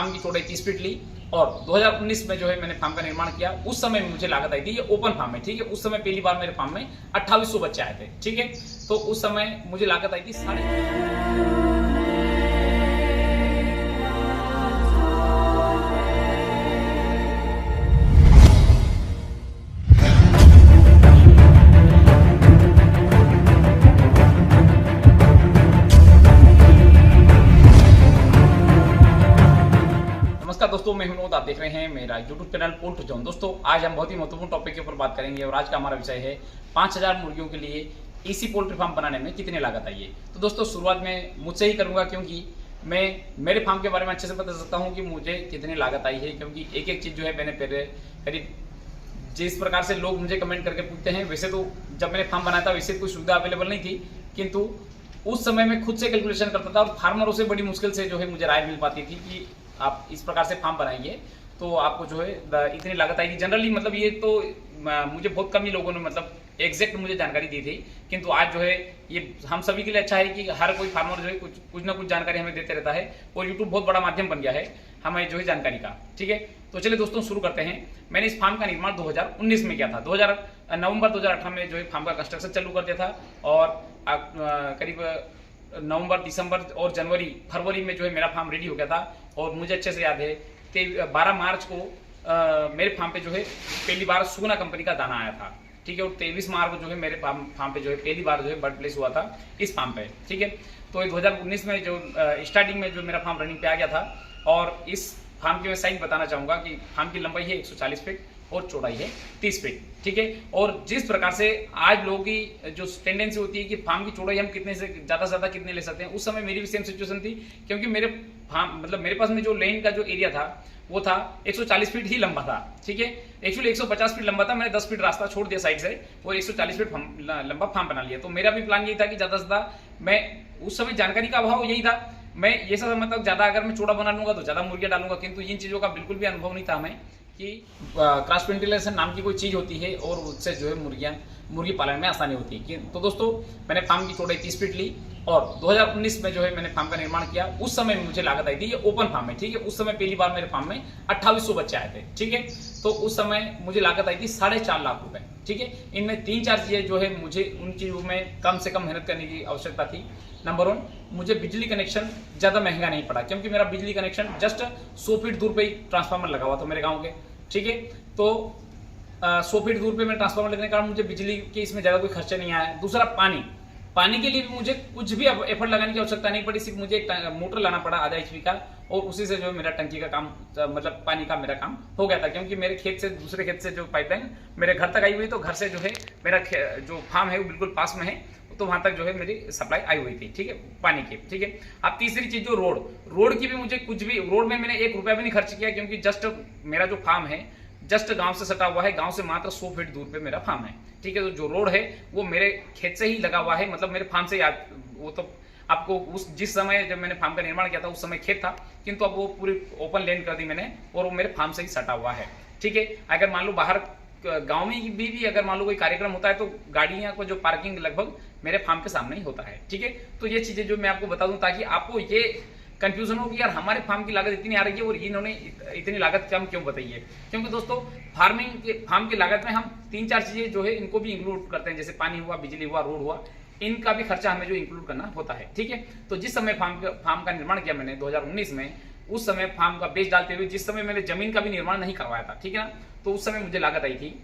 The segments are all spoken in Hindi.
फार्म की चौड़ाई 30 फीट ली और 2019 में जो है मैंने फार्म का निर्माण किया। उस समय मुझे लागत आई थी, ये ओपन फार्म है, ठीक है। उस समय पहली बार मेरे फार्म में 2800 बच्चे आए थे, ठीक है। तो उस समय मुझे लागत आई थी 3.5। नमस्कार दोस्तों, मैं हूं विनोद, आप देख रहे हैं मेरा यूट्यूब चैनल पोल्ट्री जोन। दोस्तों आज हम बहुत ही महत्वपूर्ण टॉपिक के ऊपर बात करेंगे और आज का हमारा विषय है 5000 मुर्गियों के लिए इसी पोल्ट्री फार्म बनाने में कितनी लागत आई है। तो दोस्तों शुरुआत में मुझसे ही करूंगा, क्योंकि मैं मेरे फार्म के बारे में अच्छे से बता सकता हूं कि मुझे कितनी लागत आई है, क्योंकि एक एक चीज जो है मैंने पहले करीब जिस प्रकार से लोग मुझे कमेंट करके पूछते हैं, वैसे तो जब मैंने फार्म बनाया था वैसे कोई सुविधा अवेलेबल नहीं थी, किंतु उस समय मैं खुद से कैलकुलेशन करता था और फार्मरों से बड़ी मुश्किल से जो है मुझे राय मिल पाती थी कि आप इस प्रकार से फार्म बनाइए तो आपको जो है इतनी लागत आएगी। जनरली मतलब ये तो मुझे बहुत कम ही लोगों ने मतलब एग्जैक्ट मुझे जानकारी दी थी, किंतु आज जो है ये हम सभी के लिए अच्छा है कि हर कोई फार्मर जो है कुछ ना कुछ जानकारी हमें देते रहता है और यूट्यूब बहुत बड़ा माध्यम बन गया है हमें जो है जानकारी का, ठीक है। तो चलिए दोस्तों शुरू करते हैं। मैंने इस फार्म का निर्माण 2019 में किया था। नवंबर 2018 में जो है फार्म का कंस्ट्रक्शन चालू कर दिया था और करीब नवंबर, दिसंबर और जनवरी, फरवरी में जो है मेरा फार्म रेडी हो गया था। और मुझे अच्छे से याद है 12 मार्च को मेरे फार्म पे जो है पहली बार सुगना कंपनी का दाना आया था, ठीक है। और 23 मार्च को जो है मेरे फार्म पे जो है पहली बार जो है बर्ड प्लेस हुआ था इस फार्म पे, ठीक है। तो 2019 में जो स्टार्टिंग में जो मेरा फार्म रनिंग पे आ गया था और इस फार्म की मैं साइज बताना चाहूंगा कि फार्म की लंबाई है 140 फीट और चौड़ाई है 30 फीट, ठीक है। और जिस प्रकार से आज लोगों की जो टेंडेंसी होती है कि फार्म की चौड़ाई हम कितने से ज्यादा कितने ले सकते हैं, उस समय मेरी भी सेम सिचुएशन थी, क्योंकि मेरे फार्म मतलब मेरे पास में जो लैंड का जो एरिया था वो था 140 फीट ही लंबा था, ठीक है। एक्चुअली 150 फीट लंबा था, मैंने 10 फीट रास्ता छोड़ दिया साइड से और 140 फीट लंबा फार्म बना लिया। तो मेरा भी प्लान यही था कि ज्यादा मैं उस समय जानकारी का अभाव यही था, मैं ये सब मतलब ज्यादा अगर मैं चौड़ा बना लूंगा तो ज्यादा मुर्गियां डालूंगा, किंतु इन चीजों का बिल्कुल भी अनुभव नहीं था हमें कि क्रॉस वेंटिलेशन नाम की कोई चीज होती है और उससे जो है मुर्गी पालन में आसानी होती है। तो दोस्तों मैंने फार्म की चौड़ाई 30 फीट ली और 2019 में जो है मैंने फार्म का निर्माण किया। उस समय मुझे लागत आई थी, ये ओपन फार्म है, ठीक है। उस समय पहली बार मेरे फार्म में 2800 बच्चे आए थे, ठीक है। तो उस समय मुझे लागत आई थी 4.5 लाख रुपए, ठीक है। इनमें 3-4 चीजें जो है मुझे उन चीजों में कम से कम मेहनत करने की आवश्यकता थी। नंबर 1, मुझे बिजली कनेक्शन ज्यादा महंगा नहीं पड़ा, क्योंकि मेरा बिजली कनेक्शन जस्ट 100 फीट दूर पे ही ट्रांसफार्मर लगा हुआ था मेरे गाँव के, ठीक है। तो 100 फीट दूर पे मैं ट्रांसफार्मर लगने के कारण मुझे बिजली के इसमें ज्यादा कोई खर्चा नहीं आया। दूसरा, पानी के लिए भी मुझे कुछ भी एफर्ट लगाने की आवश्यकता नहीं पड़ी, सिर्फ मुझे एक मोटर लाना पड़ा आधा HP का और उसी से जो मेरा टंकी का काम मतलब पानी का मेरा काम हो गया था, क्योंकि मेरे खेत से दूसरे खेत से जो पाइपलाइन मेरे घर तक आई हुई, तो घर से जो है मेरा जो फार्म है वो बिल्कुल पास में है, तो वहां तक जो है मेरी सप्लाई आई हुई थी, ठीक है, पानी की, ठीक है। अब तीसरी चीज जो रोड की भी मुझे कुछ भी, रोड में मैंने 1 रुपया भी नहीं खर्च किया, क्योंकि जस्ट मेरा जो फार्म है जस्ट गांव से सटा हुआ है, गांव से मात्र 100 फीट दूर पे मेरा फार्म है, ठीक है। तो जो रोड है वो मेरे खेत से ही लगा हुआ है, मतलब मेरे फार्म से वो तो आपको जिस समय जब मैंने फार्म का निर्माण किया था उस समय खेत था, किंतु अब वो पूरी ओपन लैंड कर दी मैंने और वो मेरे फार्म से ही सटा हुआ है, ठीक है। अगर मान लो बाहर गांव में भी अगर मान लो कोई कार्यक्रम होता है तो गाड़ियां को जो पार्किंग लगभग मेरे फार्म के सामने ही होता है, ठीक है। तो ये चीजें जो मैं आपको बता दूं ताकि आपको ये कंफ्यूजन हो कि यार हमारे फार्म की लागत इतनी आ रही है और इन्होंने इतनी लागत कम क्यों बताई है। क्योंकि दोस्तों फार्म की लागत में हम 3-4 चीजें जो है इनको भी इंक्लूड करते हैं, जैसे पानी हुआ, बिजली हुआ, रोड हुआ, इनका भी खर्चा हमें जो इंक्लूड करना होता है, ठीक है। तो जिस समय फार्म का निर्माण किया मैंने 2019 में, उस समय फार्म का बेस डालते हुए जिस समय मैंने जमीन का भी निर्माण नहीं करवाया था, ठीक है ना, तो उस समय मुझे लागत आई थी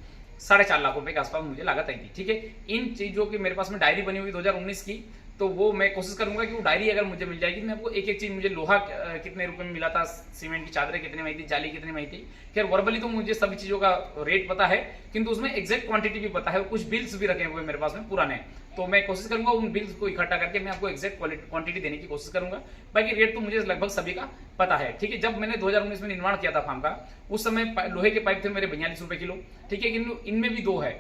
4.5 लाख रुपए के आसपास मुझे लागत आई थी, ठीक है। इन चीजों की मेरे पास में डायरी बनी हुई 2019 की, तो वो मैं कोशिश करूंगा कि वो डायरी अगर मुझे मिल जाएगी, मैं आपको एक एक चीज, मुझे लोहा कितने रुपए में मिला था, सीमेंट की चादरें कितने में आई थी, जाली कितने में आई थी, खैर वर्बली तो मुझे सभी चीजों का रेट पता है, किंतु उसमें एग्जैक्ट क्वांटिटी भी पता है, कुछ बिल्स भी रखे हुए मेरे पास में पुराने, तो मैं कोशिश करूंगा उन बिल्स को इकट्ठा करके मैं आपको एग्जैक्ट क्वांटिटी देने की कोशिश करूंगा। बाकी रेट तो मुझे लगभग सभी का पता है, ठीक है। जब मैंने 2019 में निर्माण किया था फार्म का, उस समय लोहे के पाइप थे मेरे 42 रुपए किलो, ठीक है। इनमें भी 2 है,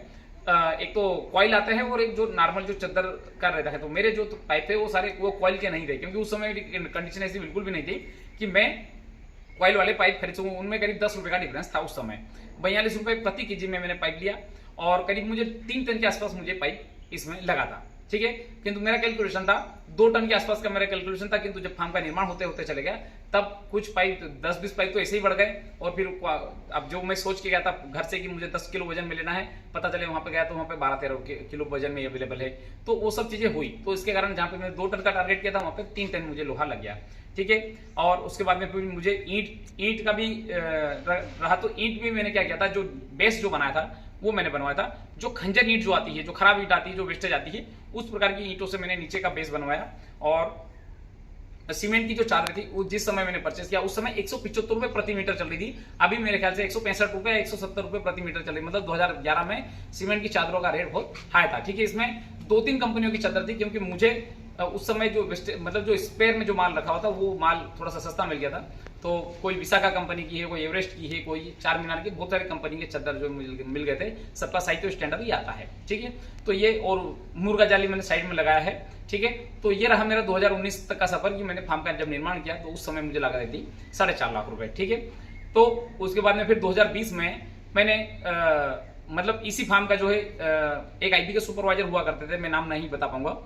एक तो कॉइल आता है और एक जो नॉर्मल जो चद्दर का रहता है। तो मेरे जो पाइप है वो सारे वो कॉइल के नहीं थे, क्योंकि उस समय कंडीशन ऐसी बिल्कुल भी नहीं थी कि मैं कॉइल वाले पाइप खरीद सकूं। उनमें करीब 10 रुपए का डिफरेंस था उस समय। 42 रुपए प्रति केजी में मैंने पाइप लिया और करीब मुझे 3 टन के आसपास मुझे पाइप इसमें लगा था, ठीक है। किंतु मेरा कैलकुलेशन था 2 टन के आसपास का मेरा कैलकुलेशन था, किंतु जब फार्म का निर्माण होते होते चले गया तब कुछ पाइप 10-20 पाइप तो ऐसे ही बढ़ गए। और फिर अब जो मैं सोच के गया था घर से कि मुझे 10 किलो वजन में लेना है, पता चले वहां पे गया तो वहां पे 12-13 किलो वजन में अवेलेबल है। तो वो सब चीजें हुई, तो इसके कारण जहां पे मैंने 2 टन का टारगेट किया था वहां पे 3 टन मुझे लोहा लग गया, ठीक है। और उसके बाद में फिर मुझे ईंट का भी रहा, तो ईंट भी मैंने क्या किया था, जो बेस जो बनाया था वो मैंने बनवाया था। जो खंजर ईंट जो आती है, जो खराब ईंट आती है, जो वेस्टेज आती है, उस प्रकार की ईंटों से मैंने नीचे का बेस बनवाया। और सीमेंट की जो चादर थी वो जिस समय मैंने परचेस किया उस समय 175 रुपए प्रति मीटर चल रही थी। अभी मेरे ख्याल से 165 रुपए 170 रुपए प्रति मीटर चल रही, मतलब 2011 में सीमेंट की चादरों का रेट बहुत हाई था, ठीक है। इसमें 2-3 कंपनियों की चादर थी, क्योंकि मुझे उस समय जो मतलब जो स्पेयर में जो माल रखा हुआ था वो माल थोड़ा सा सस्ता मिल गया था। तो कोई विशाखा कंपनी की है, कोई एवरेस्ट की है, कोई चार मीनार की, बहुत सारी कंपनी के चादर जो मिल गए थे। सबका साइज तो स्टैंडर्ड ही आता है, ठीक है। तो ये और मुर्गा जाली मैंने साइड में लगाया है, ठीक है। तो ये रहा मेरा 2019 तक का सफर कि मैंने फार्म का जब निर्माण किया तो उस समय मुझे लगा थी 4.5 लाख रुपए, ठीक है। तो उसके बाद में फिर 2020 में मैंने मतलब इसी फार्म का जो है एक आईपी के सुपरवाइजर हुआ करते थे, मैं नाम नहीं बता पाऊंगा।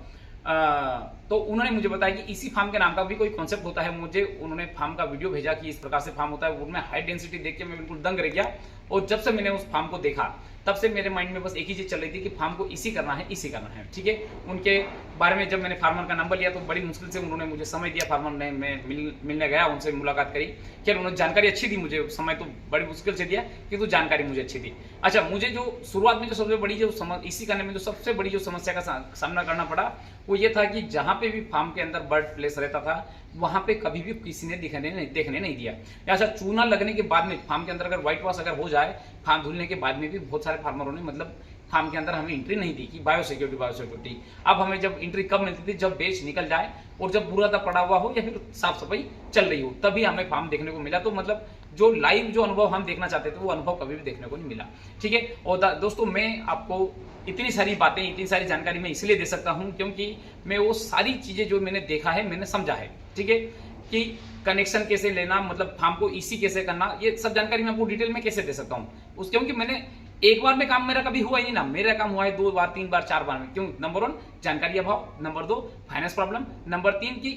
तो उन्होंने मुझे बताया कि इसी फार्म के नाम का भी कोई कॉन्सेप्ट होता है। मुझे उन्होंने फार्म का वीडियो भेजा कि इस प्रकार से फार्म होता है। उनमें हाई डेंसिटी देख के मैं बिल्कुल दंग रह गया। और जब से मैंने उस फार्म को देखा तब से मेरे माइंड में बस एक ही चीज चल रही थी कि फार्म को इसी करना है, इसी करना है, ठीक है। उनके बारे में जब मैंने फार्मर का नंबर लिया तो बड़ी मुश्किल से उन्होंने मुझे समय दिया। फार्मर ने, मैं मिलने गया, उनसे मुलाकात करी। खैर उन्होंने जानकारी अच्छी दी मुझे, समय तो बड़ी मुश्किल से दिया किंतु जानकारी मुझे अच्छी दी। अच्छा, मुझे जो शुरुआत में जो सबसे बड़ी जो इसी करने में जो सबसे बड़ी जो समस्या का सामना करना पड़ा वो ये था कि जहां पे भी फार्म के अंदर बर्ड प्लेस रहता था वहां पे कभी भी किसी ने देखने नहीं दिया। अच्छा, चूना लगने के बाद में फार्म के अंदर अगर व्हाइट वॉश अगर हो जाए, फार्म धुलने के बाद में भी बहुत सारे फार्मरों ने मतलब फार्म के अंदर हमें एंट्री नहीं दी कि बायोसिक्योरिटी। अब हमें जब एंट्री कब मिलती थी, जब बेच निकल जाए और जब बुरादा पड़ा हुआ हो या फिर साफ सफाई चल रही हो, तभी हमें फार्म देखने को मिला। तो मतलब जो लाइव जो अनुभव हम देखना चाहते थे वो अनुभव कभी भी देखने को नहीं मिला, ठीक है। और दोस्तों, मैं आपको इतनी सारी बातें, इतनी सारी जानकारी मैं इसलिए दे सकता हूं क्योंकि मैं वो सारी चीजें जो मैंने देखा है, मैंने समझा है, ठीक है। कि कनेक्शन कैसे लेना, मतलब फार्म को ईसी कैसे करना, ये सब जानकारी मैं आपको डिटेल में कैसे दे सकता हूं उस, क्योंकि मैंने एक बार में काम मेरा कभी हुआ ही नहीं ना। मेरा काम हुआ है 2 बार, 3 बार, 4 बार में। क्यों? नंबर 1 जानकारी अभाव, नंबर 2 फाइनेंस प्रॉब्लम, नंबर 3 की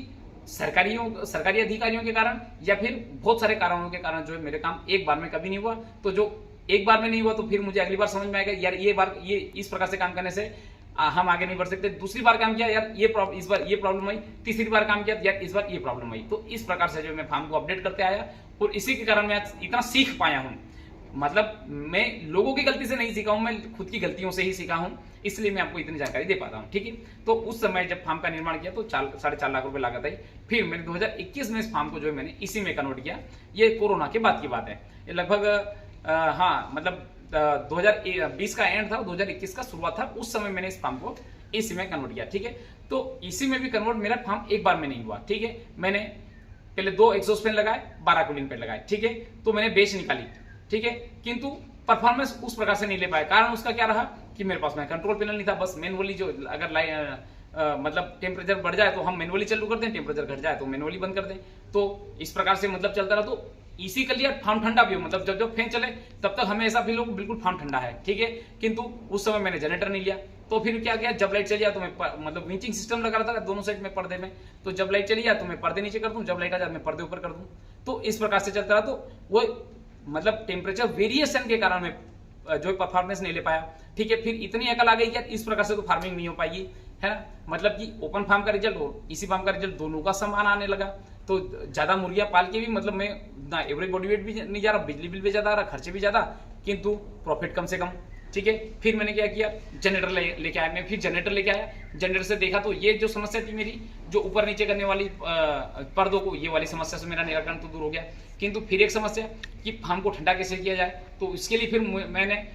सरकारी अधिकारियों के कारण या फिर बहुत सारे कारणों के कारण जो है मेरे काम एक बार में कभी नहीं हुआ। तो जो एक बार में नहीं हुआ तो फिर मुझे अगली बार समझ में आएगा यार ये इस प्रकार से काम करने से हम आगे नहीं बढ़ सकते। दूसरी बार काम किया यार इस बार ये प्रॉब्लम आई, तीसरी बार काम किया यार इस बार ये प्रॉब्लम आई। तो इस प्रकार से जो मैं फार्म को अपडेट करते आया और इसी के कारण मैं इतना सीख पाया हूं। मतलब मैं लोगों की गलती से नहीं सीखा हूं, मैं खुद की गलतियों से ही सीखा हूं, इसलिए मैं आपको इतनी जानकारी दे पाता हूं, ठीक है। तो उस समय जब फार्म का निर्माण किया तो 4.5 लाख रुपए लागत आई। फिर मैंने 2021 में इस फार्म को जो है मैंने इसी में कन्वर्ट किया। ये कोरोना के बाद की बात है, ये लगभग हाँ मतलब 2020 का एंड था, 2021 का शुरुआत था। उस समय मैंने इस फार्म को इसी में कन्वर्ट किया, ठीक है। तो इसी में भी कन्वर्ट मेरा फार्म एक बार में नहीं हुआ, ठीक है। मैंने पहले 2 एग्जॉस्ट फैन लगाए, 12 कूलिंग फैन लगाए, ठीक है। तो मैंने बेच निकाली, ठीक है, किंतु परफॉर्मेंस उस प्रकार से नहीं ले पाया। कारण उसका क्या रहा कि मेरे पास में कंट्रोल पैनल नहीं था। बस मैनुअली जो अगर मतलब टेम्परेचर बढ़ जाए तो हम मैनुअली चालू कर दें, टेम्परेचर घट जाए तो मैनुअली बंद कर दें। तो इस प्रकार से मतलब चलता रहा। तो इसी के लिए फार्म ठंडा भी हो, मतलब जब फैन चले तब तक हमें ऐसा फील हो बिल्कुल फार्म ठंडा है, ठीक है। किंतु उस समय मैंने जनरेटर नहीं लिया। तो फिर क्या किया, जब लाइट चली जाए तो मैं मतलब विंचिंग सिस्टम लगा रहा था दोनों साइड में पर्दे में। तो जब लाइट चली जाए तो मैं पर्दे नीचे कर दूं, जब लाइट आ जाए मैं पर्दे ऊपर कर दूं। तो इस प्रकार से चलता रहा। तो वो मतलब टेम्परेचर वेरिएशन के कारण में जो परफॉर्मेंस नहीं ले पाया, ठीक है। फिर इतनी अकल आ गई कि इस प्रकार से तो फार्मिंग नहीं हो पाएगी, है ना। मतलब कि ओपन फार्म का रिजल्ट और इसी फार्म का रिजल्ट दोनों का समान आने लगा। तो ज्यादा मुर्गियां पाल के भी मतलब मैं ना एवरेज बॉडी वेट भी नहीं जा रहा, बिजली बिल भी ज्यादा आ रहा, खर्चे भी ज्यादा, किंतु प्रॉफिट कम से कम, ठीक है। फिर मैंने क्या किया, जनरेटर लेके आया। मैं फिर जनरेटर लेके आया, जनरेटर से देखा तो ये जो समस्या थी मेरी, जो ऊपर नीचे करने वाली पर्दों को, ये वाली समस्या से मेरा निराकरण तो दूर हो गया। किंतु फिर एक समस्या कि फार्म को ठंडा कैसे किया जाए। तो इसके लिए फिर मैंने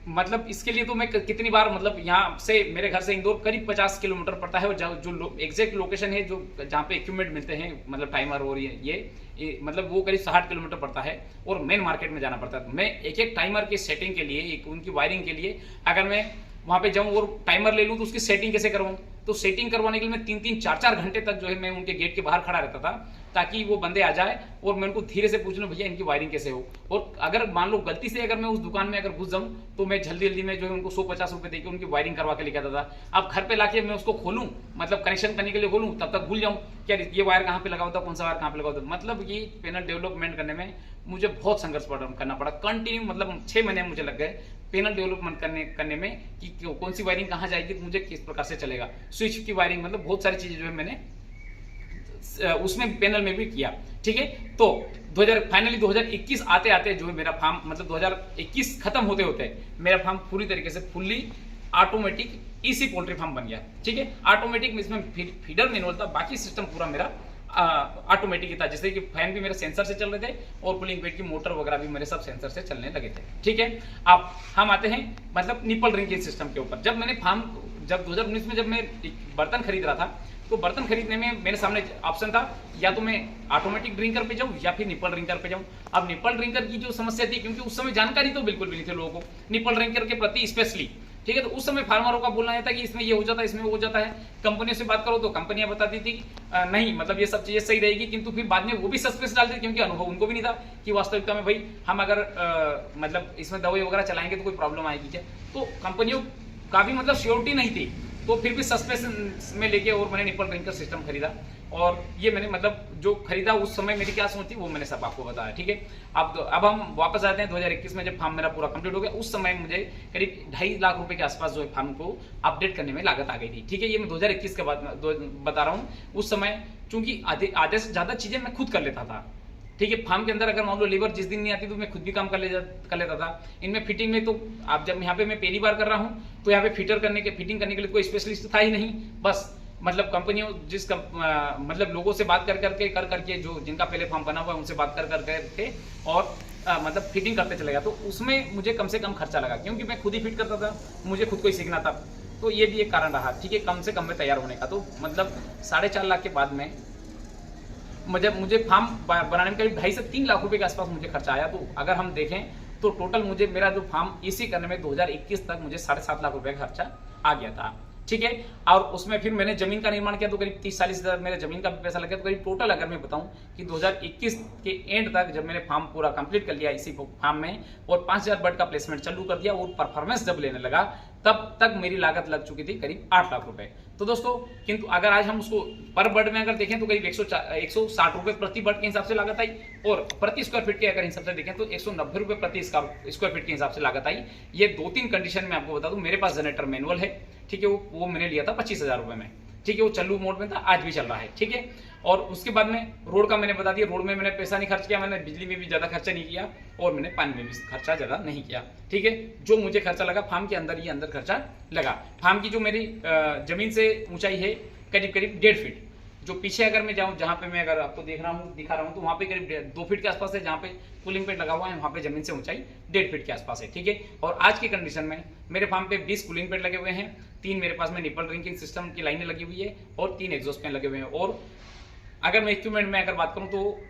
मतलब इसके लिए तो मैं कितनी बार मतलब यहाँ से मेरे घर से इंदौर करीब 50 किलोमीटर पड़ता है। और जो एग्जैक्ट लोकेशन है जो जहाँ पे इक्विपमेंट मिलते हैं, मतलब टाइमर और ये मतलब वो करीब 60 किलोमीटर पड़ता है और मेन मार्केट में जाना पड़ता है। तो मैं एक टाइमर की सेटिंग के लिए, उनकी वायरिंग के लिए अगर मैं वहाँ पे जाऊँ और टाइमर ले लूँ तो उसकी सेटिंग कैसे करूँ, तो सेटिंग करवाने के लिए मैं 3-3 4-4 घंटे तक जो है मैं उनके गेट के बाहर खड़ा रहता था, ताकि वो बंदे आ जाए और मैं उनको धीरे से पूछ लूं भैया इनकी वायरिंग कैसे हो। और अगर मान लो गलती से अगर मैं उस दुकान में अगर घुस जाऊं तो मैं जल्दी जल्दी में जो है उनको 100-50 रुपए देकर उनकी वायरिंग करवा के लेके आता था। अब घर पे लाके मैं उसको खोलूं, मतलब कनेक्शन करने के लिए खोलूं, तब तक भूल जाऊं क्या ये वायर कहाँ पे लगा होता, कौन सा वायर कहाँ पे लगा होता। मतलब ये पैनल डेवलपमेंट करने में मुझे बहुत संघर्ष करना पड़ा, कंटिन्यू मतलब 6 महीने मुझे लग गए पैनल डेवलपमेंट करने में कि कौन सी वायरिंग कहाँ जाएगी, तो मुझे किस प्रकार से चलेगा, स्विच की वायरिंग, मतलब बहुत सारी चीजें जो है मैंने उसमें पैनल में भी किया। ठीक है, तो फाइनली 2021 आते आते जो है मेरा फार्म, मतलब 2021 खत्म होते होते मेरा फार्म पूरी तरीके से fully automatic EC poultry farm बन गया। ठीक है, ऑटोमेटिक इसमें फीडर मैनुअल था, बाकी सिस्टम पूरा मेरा ऑटोमेटिक ही था, जैसे कि फैन भी मेरे सेंसर से चल रहे थे और कूलिंग पेड की मोटर वगैरह भी मेरे सब सेंसर से चलने लगे थे। ठीक है, अब हम आते हैं मतलब निपल रिंग के सिस्टम के ऊपर। जब मैंने फार्म, जब 2019 में जब मैं बर्तन खरीद रहा था, तो बर्तन खरीदने में मेरे सामने ऑप्शन था या तो मैं ऑटोमेटिक ड्रिंकर पे जाऊं या फिर निपल ड्रिंकर पे जाऊं। अब निपल ड्रिंकर की जो समस्या थी, क्योंकि उस समय जानकारी तो बिल्कुल भी नहीं थी लोगों को निपल ड्रिंकर के प्रति स्पेशली। ठीक है, तो उस समय फार्मरों का बोलना था कि इसमें ये हो जाता है, इसमें वो हो जाता है। कंपनियों से बात करो तो कंपनियां बताती थी नहीं, मतलब ये सब चीजें सही रहेगी, किंतु फिर बाद में वो भी सस्पेंस डालते थे, क्योंकि अनुभव उनको भी नहीं था कि वास्तविकता में भाई हम अगर मतलब इसमें दवाई वगैरह चलाएंगे तो कोई प्रॉब्लम आएगी क्या। तो कंपनियों का भी मतलब श्योरिटी नहीं थी, तो फिर भी सस्पेंस में लेके और मैंने निपल ड्रिंकर सिस्टम खरीदा। और ये मैंने मतलब जो खरीदा उस समय मेरी क्या सोच थी वो मैंने सब आपको बताया। ठीक है, अब हम वापस आते हैं 2021 में, जब फार्म मेरा पूरा कंप्लीट हो गया। उस समय मुझे करीब 2.5 लाख रुपए के आसपास जो है फार्म को अपडेट करने में लागत आ गई थी। ठीक है, ये मैं 2021 के बाद बता रहा हूँ। उस समय चूंकि आधे से ज्यादा चीजें मैं खुद कर लेता था। ठीक है, फार्म के अंदर अगर मान लो लेबर जिस दिन नहीं आती तो मैं खुद भी काम कर लेता था। इनमें फिटिंग में तो आप जब यहाँ पे मैं पहली बार कर रहा हूँ तो यहाँ पे फिटिंग करने के लिए कोई स्पेशलिस्ट था ही नहीं। बस मतलब कंपनियों मतलब लोगों से बात कर करके जो जिनका पहले फार्म बना हुआ है उनसे बात कर करके और मतलब फिटिंग करते चले गया। तो उसमें मुझे कम से कम खर्चा लगा, क्योंकि मैं खुद ही फिट करता था, मुझे खुद को ही सीखना था। तो ये भी एक कारण रहा। ठीक है, कम से कम में तैयार होने का। तो मतलब 4.5 लाख के बाद में मुझे फार्म बनाने में करीब 2.5 से 3 लाख रुपए के आसपास मुझे खर्चा आया। तो अगर हम देखें तो टोटल मुझे मेरा जो फार्म ईसी करने में 2021 तक मुझे 7.5 लाख रुपए का खर्चा आ गया था। ठीक है, और उसमें फिर मैंने जमीन का निर्माण किया तो करीब 30-40 हज़ार मेरे जमीन का भी पैसा लग गया। तो करीब टोटल अगर मैं बताऊं कि 2021 के एंड तक जब मैंने फार्म पूरा कंप्लीट कर लिया इसी फार्म में और 5,000 बर्ड का प्लेसमेंट चालू कर दिया और परफॉर्मेंस जब लेने लगा, तब तक मेरी लागत लग चुकी थी करीब 8 लाख रुपए। तो दोस्तों, किंतु अगर आज हम उसको पर बर्ड में अगर देखें तो करीब 160 रुपए प्रति बर्ड के हिसाब से लागत आई, और प्रति स्क्वायर फीट के अगर हिसाब से देखें तो 190 रुपए प्रति स्क्वायर फीट के हिसाब से लागत आई। ये 2-3 कंडीशन में आपको बता दूं। मेरे पास जनरेटर मैनुअल है। ठीक है, वो मैंने लिया था 25,000 रुपए में। ठीक है, वो चालू मोड में था, आज भी चल रहा है। ठीक है, और उसके बाद में रोड का मैंने बता दिया, रोड में मैंने पैसा नहीं खर्च किया, मैंने बिजली में भी ज्यादा खर्चा नहीं किया और मैंने पानी में भी खर्चा ज्यादा नहीं किया। ठीक है, जो मुझे खर्चा लगा फार्म के अंदर ही अंदर खर्चा लगा। फार्म की जो मेरी जमीन से ऊंचाई है करीब 1.5 फीट। जो पीछे अगर मैं जाऊं, जहां पे मैं अगर आपको दिखा रहा हूं तो वहां पे करीब 2 फीट के आसपास है। जहां पे कूलिंग पेड लगा हुआ है वहां पे जमीन से ऊंचाई 1.5 फीट के आसपास है। ठीक है, और आज की कंडीशन में मेरे फार्म पे 20 कूलिंग पेड लगे हुए हैं, 3 मेरे पास में निपल ड्रिंकिंग सिस्टम की लाइनें लगी हुई है और 3 एग्जॉस्ट फैन लगे हुए हैं। और अगर मैं इक्विपमेंट में अगर बात करूं तो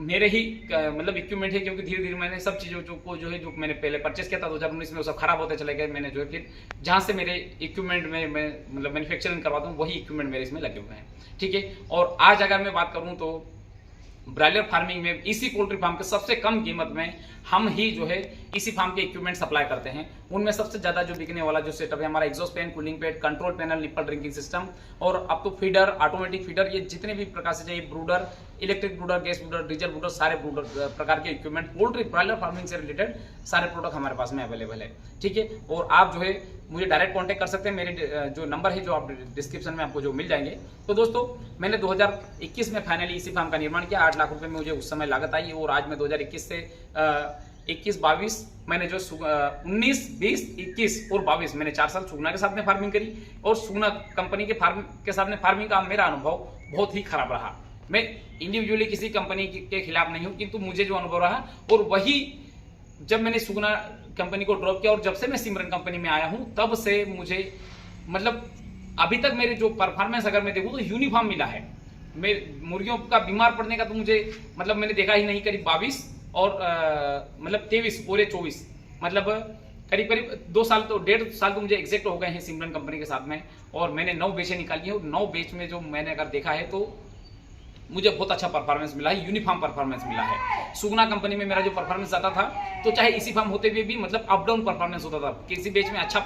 मेरे ही मतलब इक्विपमेंट है, क्योंकि धीरे धीरे मैंने सब चीजों जो मैंने पहले परचेस किया था 2019 में वो सब खराब होते चले गए। मैंने जो है फिर जहां से मेरे इक्विपमेंट में मैं मतलब मैन्युफैक्चरिंग करवाता हूँ वही इक्विपमेंट मेरे इसमें लगे हुए हैं। ठीक है, और आज अगर मैं बात करूं तो ब्रायलर फार्मिंग में इसी पोल्ट्री फार्म के सबसे कम कीमत में हम ही जो है इसी फार्म के इक्विपमेंट सप्लाई करते हैं। उनमें सबसे ज्यादा जो बिकने वाला जो सेटअप है हमारा exhaust fan, cooling pad, control panel, nipple drinking system और अब तो फीडर, ऑटोमेटिक फीडर, ये जितने भी प्रकार से चाहिए, ब्रूडर, इलेक्ट्रिक ब्रूडर, गैस ब्रूडर, डीजल ब्रूडर, सारे ब्रूडर प्रकार के इक्विपमेंट पोल्ट्री ब्रायलर फार्मिंग से रिलेटेड सारे प्रोडक्ट हमारे पास में अवेलेबल है। ठीक है, और आप जो है मुझे डायरेक्ट कांटेक्ट कर सकते हैं। मेरे जो नंबर है जो आप डिस्क्रिप्शन में आपको जो मिल जाएंगे। तो दोस्तों, मैंने 2021 में फाइनली इसी फार्म का निर्माण किया। 8 लाख रुपए में मुझे उस समय लागत आई और आज मैं 2021 से 21-22 मैंने जो 19, 20, 21 और 22 मैंने 4 साल सुगना के साथ में फार्मिंग करी। और सुगना कंपनी के साथ में फार्मिंग का मेरा अनुभव बहुत ही खराब रहा। मैं इंडिविजुअली किसी कंपनी के खिलाफ नहीं हूं, किंतु मुझे जो अनुभव रहा और वही जब मैंने सुगना कंपनी को ड्रॉप किया और जब से मैं सिमरन कंपनी में आया हूं तब से मुझे मतलब अभी तक मेरे जो परफॉर्मेंस अगर मैं देखूं तो यूनिफॉर्म मिला है। मैं मुर्गियों का बीमार पड़ने का तो मुझे मतलब मैंने देखा ही नहीं। करीब 22 और मतलब 23 पूरे 24 मतलब करीब करीब 2 साल तो 1.5 साल तो मुझे एग्जैक्ट हो गए हैं सिमरन कंपनी के साथ में, और मैंने 9 बेचें निकाली हैं, और 9 बेच में जो मैंने अगर देखा है तो मुझे बहुत अच्छा परफॉर्मेंस मिला है, यूनिफॉर्म परफॉर्मेंस मिला है। सुगना कंपनी में मेरा जो परफॉर्मेंस आता था, तो चाहे इसी फॉर्म होते हुए भी मतलब अप डाउन परफॉर्मेंस होता था, किसी बेच में अच्छा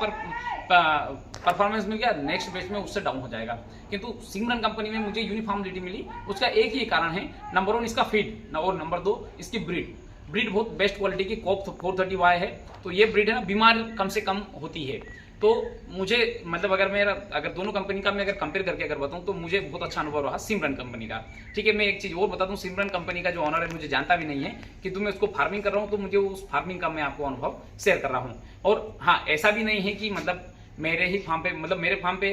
परफॉर्मेंस मिल गया, नेक्स्ट बेच में उससे डाउन हो जाएगा। किंतु सिमरन कंपनी में मुझे यूनिफॉर्मिलिटी मिली, उसका एक ही कारण है, नंबर 1 इसका फीड, और नंबर 2 इसकी ब्रीड बहुत बेस्ट क्वालिटी की कॉप 430Y है। तो ये ब्रीड है ना, बीमार कम से कम होती है। तो मुझे मतलब अगर दोनों कंपनी का मैं अगर कंपेयर करके अगर बताऊं, तो मुझे बहुत अच्छा अनुभव रहा सिमरन कंपनी का। ठीक है, मैं एक चीज और बता दूं, सिमरन कंपनी का जो ऑनर है मुझे जानता भी नहीं है, कि मैं उसको फार्मिंग कर रहा हूं, तो मुझे उस फार्मिंग का मैं आपको अनुभव शेयर कर रहा हूं। और हाँ, ऐसा भी नहीं है कि मतलब मेरे ही फार्म पे, मतलब मेरे फार्म पे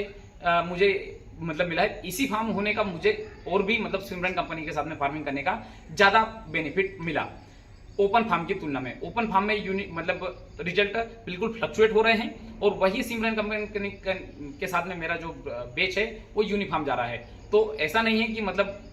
मुझे मतलब मिला है, इसी फार्म होने का मुझे और भी मतलब सिमरन कंपनी के साथ में फार्मिंग करने का ज्यादा बेनिफिट मिला ओपन फार्म की तुलना में। ओपन फार्म में मतलब रिजल्ट बिल्कुल फ्लक्चुएट हो रहे हैं, और वही सिमरन कंपनी के साथ में मेरा जो बेच है वो यूनिफॉर्म जा रहा है। तो ऐसा नहीं है कि मतलब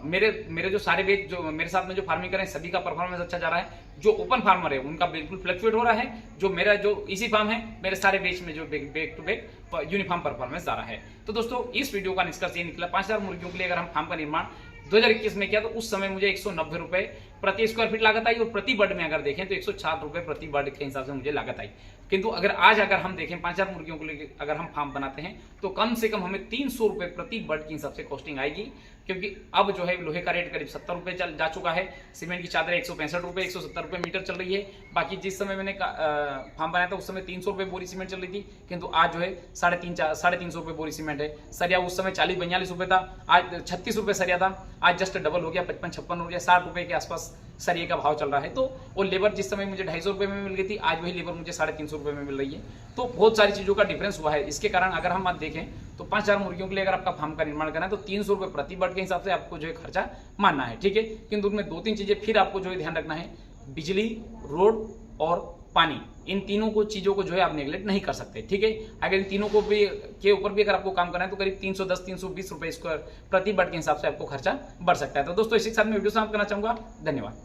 मेरे जो सारे बेच जो मेरे साथ में जो फार्मिंग कर रहे हैं सभी का परफॉर्मेंस अच्छा जा रहा है। जो ओपन फार्मर है उनका बिल्कुल फ्लक्चुएट हो रहा है, जो मेरा जो इसी फार्म है, मेरे सारे बेच में जो back to back uniform performance जा रहा है। तो दोस्तों, इस वीडियो का निष्कर्ष ये निकला, 5000 मुर्गियों के लिए अगर हम फार्म का निर्माण 2021 में किया, तो उस समय मुझे 190 रुपए प्रति स्क्वायर फीट लागत आई, और प्रति बर्ड में अगर देखें तो 104 रुपए प्रति बर्ड के हिसाब से मुझे लागत आई। किंतु अगर हम देखें 5000 मुर्गियों को लेकर अगर हम फार्म बनाते हैं, तो कम से कम हमें 300 रुपए प्रति बर्ड के हिसाब से कॉस्टिंग आएगी। क्योंकि अब जो है लोहे का रेट करीब 70 रुपए जा चुका है, सीमेंट की चादर 165 रुपए 170 रुपए मीटर चल रही है। बाकी जिस समय मैंने फार्म बनाया था उस समय 300 रुपए बोरी सीमेंट चल रही थी, किंतु आज जो है 350 रुपए बोरी सीमेंट है। सरिया उस समय 40-42 रुपए था, आज 36 रुपए सरिया था, आज जस्ट डबल हो गया, 55-56 हो गया, 60 रुपए के आसपास सरिये का भाव चल रहा है। तो वो लेबर जिस समय मुझे 250 रुपए में मिल गई थी, आज वही लेबर मुझे 350 रुपए में मिल रही है। तो बहुत सारी चीजों का डिफरेंस हुआ है। इसके कारण अगर हम बात देखें तो 5000 मुर्गियों के लिए अगर आपका फार्म का निर्माण करना है, तो 300 रुपए प्रति बर्ड के हिसाब से आपको जो है खर्चा मानना है। ठीक है, किंतु उनमें 2-3 चीजें फिर आपको जो है ध्यान रखना है, बिजली, रोड और पानी, इन तीनों को चीजों को जो है आप नेग्लेक्ट नहीं कर सकते। ठीक है, अगर इन तीनों को भी के ऊपर भी अगर आपको काम करना है, तो करीब 310-320 रुपए स्क्वायर प्रति बर्ड के हिसाब से आपको खर्चा बढ़ सकता है। तो दोस्तों, इसी के साथ मैं वीडियो समाप्त करना चाहूंगा। धन्यवाद।